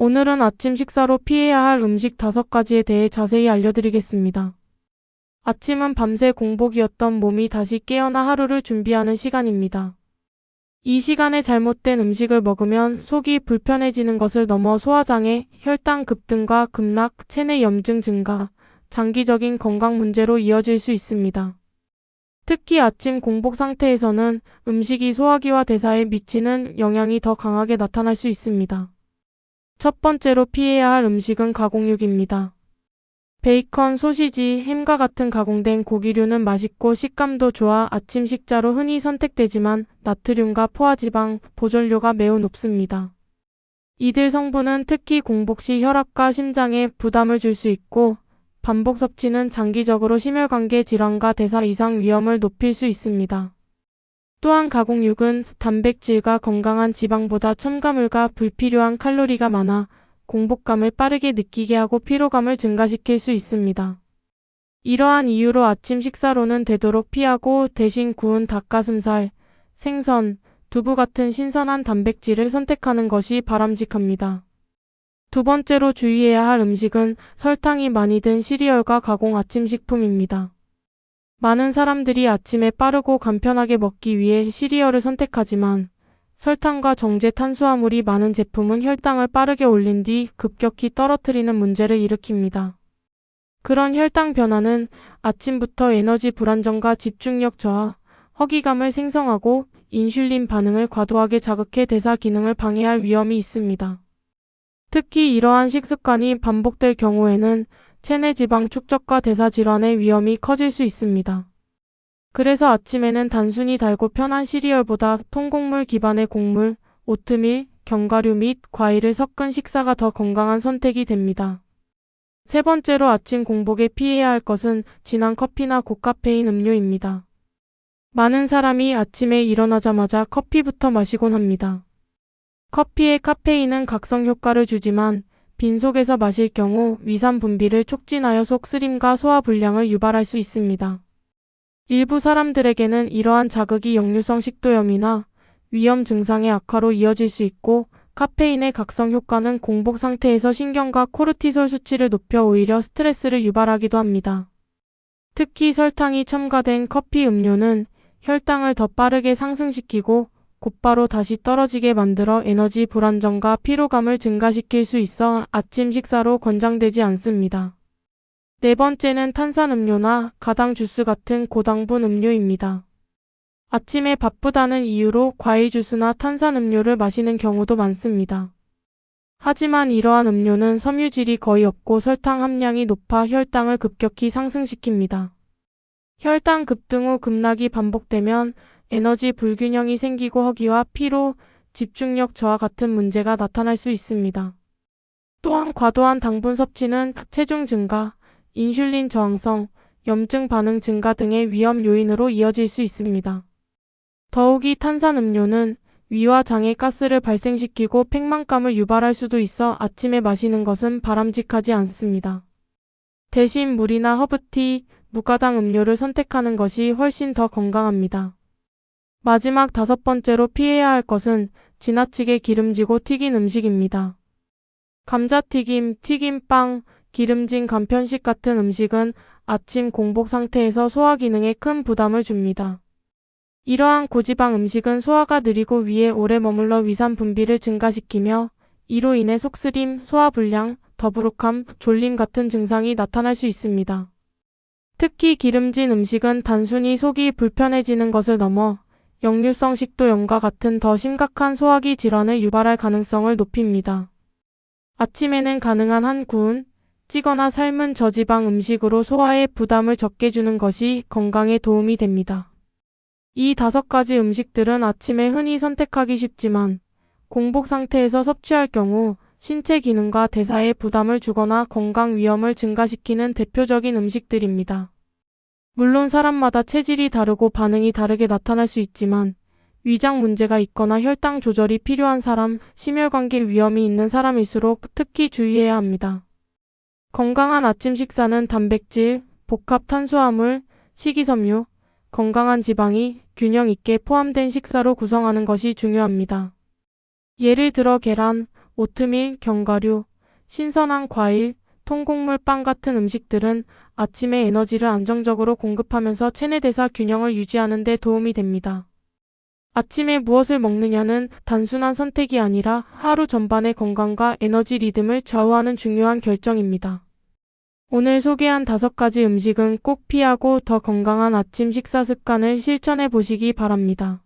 오늘은 아침 식사로 피해야 할 음식 5가지에 대해 자세히 알려드리겠습니다. 아침은 밤새 공복이었던 몸이 다시 깨어나 하루를 준비하는 시간입니다. 이 시간에 잘못된 음식을 먹으면 속이 불편해지는 것을 넘어 소화장애, 혈당 급등과 급락, 체내 염증 증가, 장기적인 건강 문제로 이어질 수 있습니다. 특히 아침 공복 상태에서는 음식이 소화기와 대사에 미치는 영향이 더 강하게 나타날 수 있습니다. 첫 번째로 피해야 할 음식은 가공육입니다. 베이컨, 소시지, 햄과 같은 가공된 고기류는 맛있고 식감도 좋아 아침 식자로 흔히 선택되지만 나트륨과 포화지방, 보존료가 매우 높습니다. 이들 성분은 특히 공복 시 혈압과 심장에 부담을 줄 수 있고 반복 섭취는 장기적으로 심혈관계 질환과 대사 이상 위험을 높일 수 있습니다. 또한 가공육은 단백질과 건강한 지방보다 첨가물과 불필요한 칼로리가 많아 공복감을 빠르게 느끼게 하고 피로감을 증가시킬 수 있습니다. 이러한 이유로 아침 식사로는 되도록 피하고 대신 구운 닭가슴살, 생선, 두부 같은 신선한 단백질을 선택하는 것이 바람직합니다. 두 번째로 주의해야 할 음식은 설탕이 많이 든 시리얼과 가공 아침 식품입니다. 많은 사람들이 아침에 빠르고 간편하게 먹기 위해 시리얼을 선택하지만 설탕과 정제 탄수화물이 많은 제품은 혈당을 빠르게 올린 뒤 급격히 떨어뜨리는 문제를 일으킵니다. 그런 혈당 변화는 아침부터 에너지 불안정과 집중력 저하, 허기감을 생성하고 인슐린 반응을 과도하게 자극해 대사 기능을 방해할 위험이 있습니다. 특히 이러한 식습관이 반복될 경우에는 체내 지방 축적과 대사 질환의 위험이 커질 수 있습니다. 그래서 아침에는 단순히 달고 편한 시리얼보다 통곡물 기반의 곡물, 오트밀, 견과류 및 과일을 섞은 식사가 더 건강한 선택이 됩니다. 세 번째로 아침 공복에 피해야 할 것은 진한 커피나 고카페인 음료입니다. 많은 사람이 아침에 일어나자마자 커피부터 마시곤 합니다. 커피의 카페인은 각성 효과를 주지만 빈속에서 마실 경우 위산 분비를 촉진하여 속 쓰림과 소화 불량을 유발할 수 있습니다. 일부 사람들에게는 이러한 자극이 역류성 식도염이나 위염 증상의 악화로 이어질 수 있고 카페인의 각성 효과는 공복 상태에서 신경과 코르티솔 수치를 높여 오히려 스트레스를 유발하기도 합니다. 특히 설탕이 첨가된 커피 음료는 혈당을 더 빠르게 상승시키고 곧바로 다시 떨어지게 만들어 에너지 불안정과 피로감을 증가시킬 수 있어 아침 식사로 권장되지 않습니다. 네 번째는 탄산음료나 가당 주스 같은 고당분 음료입니다. 아침에 바쁘다는 이유로 과일 주스나 탄산음료를 마시는 경우도 많습니다. 하지만 이러한 음료는 섬유질이 거의 없고 설탕 함량이 높아 혈당을 급격히 상승시킵니다. 혈당 급등 후 급락이 반복되면 에너지 불균형이 생기고 허기와 피로, 집중력 저하 같은 문제가 나타날 수 있습니다. 또한 과도한 당분 섭취는 체중 증가, 인슐린 저항성, 염증 반응 증가 등의 위험 요인으로 이어질 수 있습니다. 더욱이 탄산음료는 위와 장에 가스를 발생시키고 팽만감을 유발할 수도 있어 아침에 마시는 것은 바람직하지 않습니다. 대신 물이나 허브티, 무가당 음료를 선택하는 것이 훨씬 더 건강합니다. 마지막 5번째로 피해야 할 것은 지나치게 기름지고 튀긴 음식입니다. 감자튀김, 튀김빵, 기름진 간편식 같은 음식은 아침 공복 상태에서 소화 기능에 큰 부담을 줍니다. 이러한 고지방 음식은 소화가 느리고 위에 오래 머물러 위산 분비를 증가시키며 이로 인해 속쓰림, 소화불량, 더부룩함, 졸림 같은 증상이 나타날 수 있습니다. 특히 기름진 음식은 단순히 속이 불편해지는 것을 넘어 역류성 식도염과 같은 더 심각한 소화기 질환을 유발할 가능성을 높입니다. 아침에는 가능한 한 구운, 찌거나 삶은 저지방 음식으로 소화에 부담을 적게 주는 것이 건강에 도움이 됩니다. 이 5가지 음식들은 아침에 흔히 선택하기 쉽지만 공복 상태에서 섭취할 경우 신체 기능과 대사에 부담을 주거나 건강 위험을 증가시키는 대표적인 음식들입니다. 물론 사람마다 체질이 다르고 반응이 다르게 나타날 수 있지만 위장 문제가 있거나 혈당 조절이 필요한 사람, 심혈관계 위험이 있는 사람일수록 특히 주의해야 합니다. 건강한 아침 식사는 단백질, 복합 탄수화물, 식이섬유, 건강한 지방이 균형 있게 포함된 식사로 구성하는 것이 중요합니다. 예를 들어 계란, 오트밀, 견과류, 신선한 과일, 통곡물 빵 같은 음식들은 아침에 에너지를 안정적으로 공급하면서 체내대사 균형을 유지하는 데 도움이 됩니다. 아침에 무엇을 먹느냐는 단순한 선택이 아니라 하루 전반의 건강과 에너지 리듬을 좌우하는 중요한 결정입니다. 오늘 소개한 5가지 음식은 꼭 피하고 더 건강한 아침 식사 습관을 실천해 보시기 바랍니다.